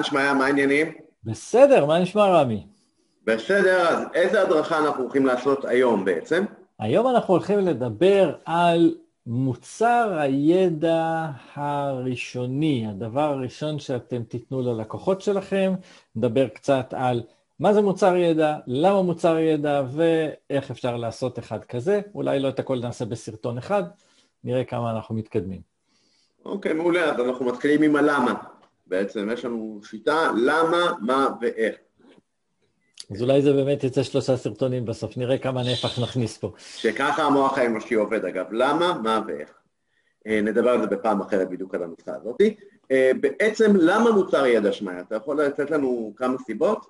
שמעיה, מה העניינים? בסדר, מה נשמע רמי? בסדר, אז איזה הדרכה אנחנו הולכים לעשות היום בעצם? היום אנחנו הולכים לדבר על מוצר הידע הראשוני, הדבר הראשון שאתם תיתנו ללקוחות שלכם. נדבר קצת על מה זה מוצר ידע, למה מוצר ידע ואיך אפשר לעשות אחד כזה. אולי לא את הכל נעשה בסרטון אחד, נראה כמה אנחנו מתקדמים. אוקיי, מעולה, אז אנחנו מתחילים עם הלמה. בעצם יש לנו שיטה למה, מה ואיך. אז אולי זה באמת יצא 3 סרטונים בסוף, נראה כמה נפח נכניס פה. שככה המוח האנושי עובד אגב, למה, מה ואיך. נדבר על זה בפעם אחרת בדיוק על הנוסחה הזאת. בעצם למה מוצר ידע שמעיה? אתה יכול לתת לנו כמה סיבות?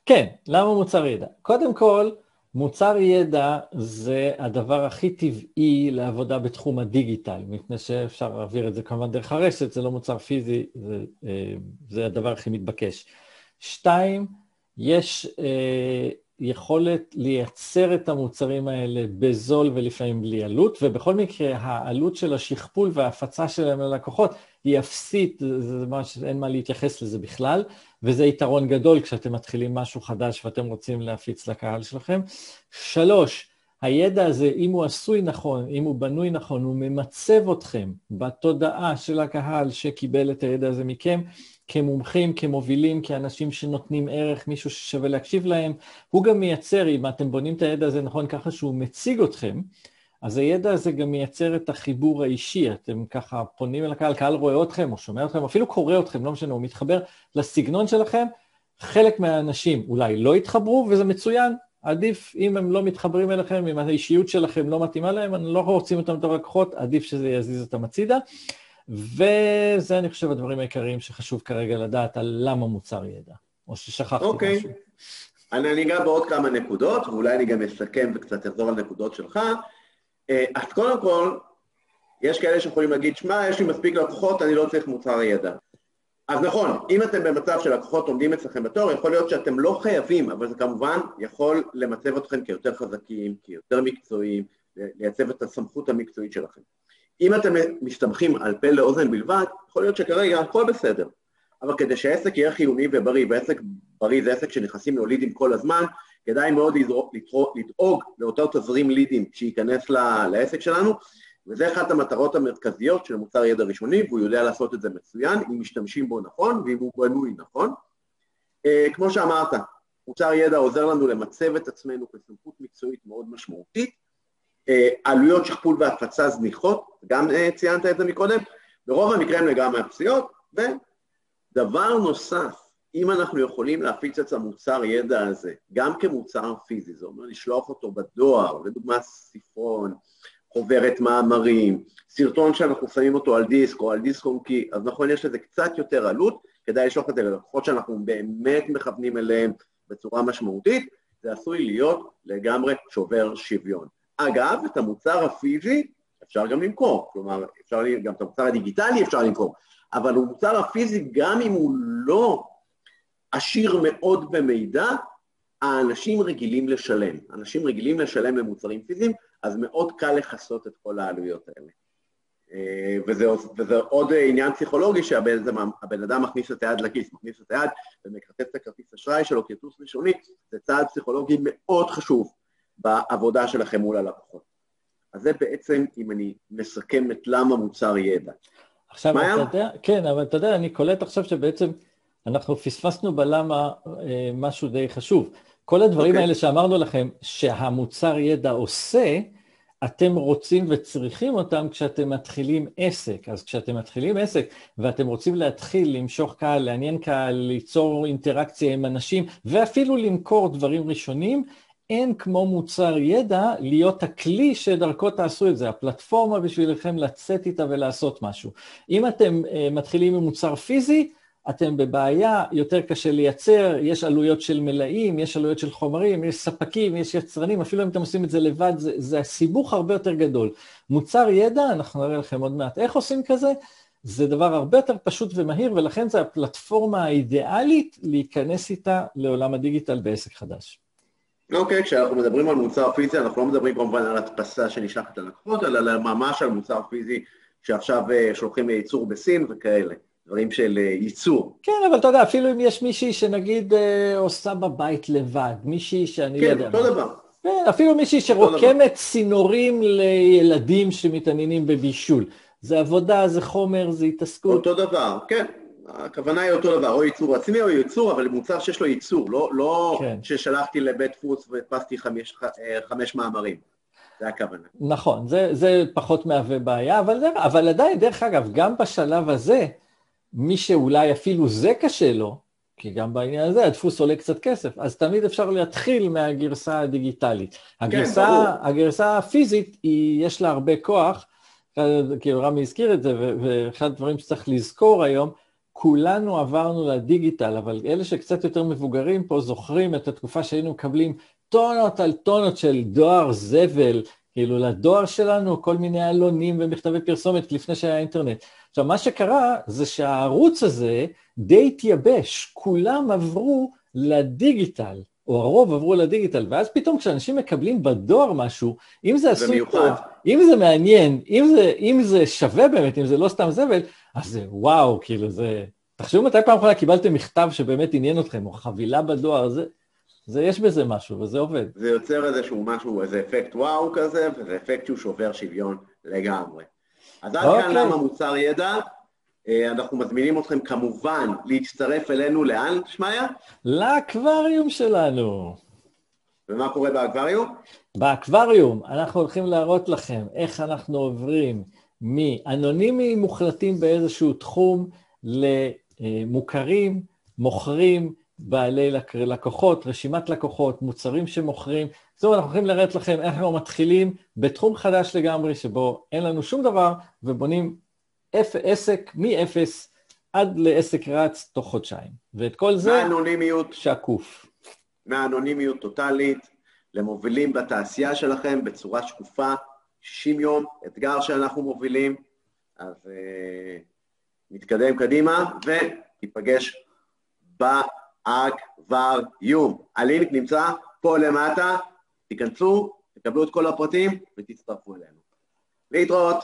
כן, למה מוצר ידע? קודם כל, מוצר ידע זה הדבר הכי טבעי לעבודה בתחום הדיגיטל, מפני שאפשר להעביר את זה כמובן דרך הרשת, זה לא מוצר פיזי, זה הדבר הכי מתבקש. 2, יש יכולת לייצר את המוצרים האלה בזול ולפעמים בלי עלות, ובכל מקרה העלות של השכפול וההפצה שלהם ללקוחות היא אפסית, זה ממש אין מה להתייחס לזה בכלל, וזה יתרון גדול כשאתם מתחילים משהו חדש ואתם רוצים להפיץ לקהל שלכם. 3, הידע הזה, אם הוא עשוי נכון, אם הוא בנוי נכון, הוא ממצב אתכם בתודעה של הקהל שקיבל את הידע הזה מכם, כמומחים, כמובילים, כאנשים שנותנים ערך, מישהו ששווה להקשיב להם. הוא גם מייצר, אם אתם בונים את הידע הזה נכון ככה שהוא מציג אתכם, אז הידע הזה גם מייצר את החיבור האישי, אתם ככה פונים אל הקהל, קהל רואה אתכם או שומע אתכם, אפילו קורא אתכם, לא משנה, הוא מתחבר לסגנון שלכם. חלק מהאנשים אולי לא יתחברו, וזה מצוין, עדיף אם הם לא מתחברים אליכם, אם האישיות שלכם לא מתאימה להם, אני לא רוצים אותם את הלקוחות, עדיף שזה יזיז אותם הצידה. וזה אני חושב הדברים העיקריים שחשוב כרגע לדעת על למה מוצר ידע, או ששכחתי משהו. אני אגע בעוד כמה נקודות, ואולי אני גם אסכם וקצת אחזור על נקודות שלך. אז קודם כל, יש כאלה שיכולים להגיד, שמע, יש לי מספיק לקוחות, אני לא צריך מוצר ידע. אז נכון, אם אתם במצב של לקוחות עומדים אצלכם בתור, יכול להיות שאתם לא חייבים, אבל זה כמובן יכול למצב אתכם כיותר חזקים, כיותר מקצועיים, לייצב את הסמכות המקצועית שלכם. אם אתם מסתמכים על פה לאוזן בלבד, יכול להיות שכרגע הכל בסדר. אבל כדי שהעסק יהיה חיוני ובריא, ועסק בריא זה עסק שנכנסים לו לידים כל הזמן, כדאי מאוד לדאוג לאותו תזרים לידים שייכנס לעסק שלנו, וזה אחת המטרות המרכזיות של מוצר ידע ראשוני, והוא יודע לעשות את זה מצוין, אם משתמשים בו נכון, ואם הוא בנוי נכון. כמו שאמרת, מוצר ידע עוזר לנו למצב את עצמנו כסמכות מקצועית מאוד משמעותית, עלויות שכפול והפצה זניחות, גם ציינת את זה מקודם, ברוב המקרים לגמרי הפציעות, ודבר נוסף, אם אנחנו יכולים להפיץ את המוצר ידע הזה, גם כמוצר פיזי, זאת אומרת, לשלוח אותו בדואר, לדוגמה ספרון, חוברת מאמרים, סרטון שאנחנו שמים אותו על דיסק או על דיסק און-קי, אז נכון, יש לזה קצת יותר עלות, כדאי לשלוח את זה ללקוחות שאנחנו באמת מכוונים אליהם בצורה משמעותית, זה עשוי להיות לגמרי שובר שוויון. אגב, את המוצר הפיזי אפשר גם למכור, כלומר, גם את המוצר הדיגיטלי אפשר למכור, אבל המוצר הפיזי, גם אם הוא לא עשיר מאוד במידע, האנשים רגילים לשלם. אנשים רגילים לשלם למוצרים פיזיים, אז מאוד קל לחסות את כל העלויות האלה. וזה עוד עניין פסיכולוגי שהבן אדם מכניס את היד לכיס, מכניס את היד ומקרטט את הכרטיס אשראי שלו כרטיס ראשוני, זה צעד פסיכולוגי מאוד חשוב בעבודה שלכם מול הלקוחות. אז זה בעצם, אם אני מסכם את למה מוצר ידע. עכשיו, אתה יודע, כן, אבל אתה יודע, אני קולט עכשיו שבעצם אנחנו פספסנו בלמה משהו די חשוב. כל הדברים האלה שאמרנו לכם שהמוצר ידע עושה, אתם רוצים וצריכים אותם כשאתם מתחילים עסק. אז כשאתם מתחילים עסק ואתם רוצים להתחיל למשוך קהל, לעניין קהל, ליצור אינטראקציה עם אנשים, ואפילו למכור דברים ראשונים, אין כמו מוצר ידע להיות הכלי שדרכו תעשו את זה, הפלטפורמה בשבילכם לצאת איתה ולעשות משהו. אם אתם מתחילים עם מוצר פיזי, אתם בבעיה, יותר קשה לייצר, יש עלויות של מלאים, יש עלויות של חומרים, יש ספקים, יש יצרנים, אפילו אם אתם עושים את זה לבד, זה הסיבוך הרבה יותר גדול. מוצר ידע, אנחנו נראה לכם עוד מעט איך עושים כזה, זה דבר הרבה יותר פשוט ומהיר, ולכן זה הפלטפורמה האידיאלית להיכנס איתה לעולם הדיגיטל בעסק חדש. אוקיי, כשאנחנו מדברים על מוצר פיזי, אנחנו לא מדברים כמובן על הדפסה שנשלחת ללקוחות, אלא ממש על מוצר פיזי שעכשיו שולחים לייצור בסין וכאלה. דברים של ייצור. כן, אבל אתה יודע, אפילו אם יש מישהי שנגיד עושה בבית לבד, מישהי שאני לא יודע. כן, אותו דבר. כן, אפילו מישהי שרוקמת צינורים לילדים שמתעניינים בבישול. זה עבודה, זה חומר, זה התעסקות. אותו דבר, כן. הכוונה היא אותו דבר, או ייצור עצמי או ייצור, אבל מוצר שיש לו ייצור, לא כן. ששלחתי לבית דפוס והדפסתי 5 מאמרים. זה הכוונה. נכון, זה פחות מהווה בעיה, אבל עדיין, דרך אגב, גם בשלב הזה, מי שאולי אפילו זה קשה לו, כי גם בעניין הזה הדפוס עולה קצת כסף, אז תמיד אפשר להתחיל מהגרסה הדיגיטלית. הגרסה הפיזית, יש לה הרבה כוח, כאילו רמי הזכיר את זה, ואחד הדברים שצריך לזכור היום, כולנו עברנו לדיגיטל, אבל אלה שקצת יותר מבוגרים פה זוכרים את התקופה שהיינו מקבלים טונות על טונות של דואר זבל, כאילו לדואר שלנו כל מיני אלונים ומכתבי פרסומת לפני שהיה אינטרנט. עכשיו, מה שקרה זה שהערוץ הזה די התייבש, כולם עברו לדיגיטל, או הרוב עברו לדיגיטל, ואז פתאום כשאנשים מקבלים בדואר משהו, אם זה עשוי טוב, אם זה מעניין, אם זה שווה באמת, אם זה לא סתם זבל, אז זה וואו, כאילו זה... תחשבו מתי פעם אחרונה קיבלתם מכתב שבאמת עניין אתכם, או חבילה בדואר, יש בזה משהו, וזה עובד. זה יוצר איזשהו משהו, איזה אפקט וואו כזה, וזה אפקט שהוא שובר שוויון לגמרי. אז עד כאן למה מוצר ידע, אנחנו מזמינים אתכם כמובן להצטרף אלינו לאן, שמעיה? לאקווריום שלנו. ומה קורה באקווריום? באקווריום אנחנו הולכים להראות לכם איך אנחנו עוברים מאנונימיים מוחלטים באיזשהו תחום למוכרים, מוכרים, בעלי לקוחות, רשימת לקוחות, מוצרים שמוכרים. זאת אנחנו הולכים להראות לכם איך אנחנו מתחילים בתחום חדש לגמרי שבו אין לנו שום דבר ובונים עסק מ-0 עד לעסק רץ תוך חודשיים. ואת כל זה שקוף. מהאנונימיות טוטלית למובילים בתעשייה שלכם בצורה שקופה, 60 יום, אתגר שאנחנו מובילים, אז נתקדם קדימה וניפגש באקווריום. הלינק נמצא פה למטה, תיכנסו, תקבלו את כל הפרטים ותצטרפו אלינו. להתראות.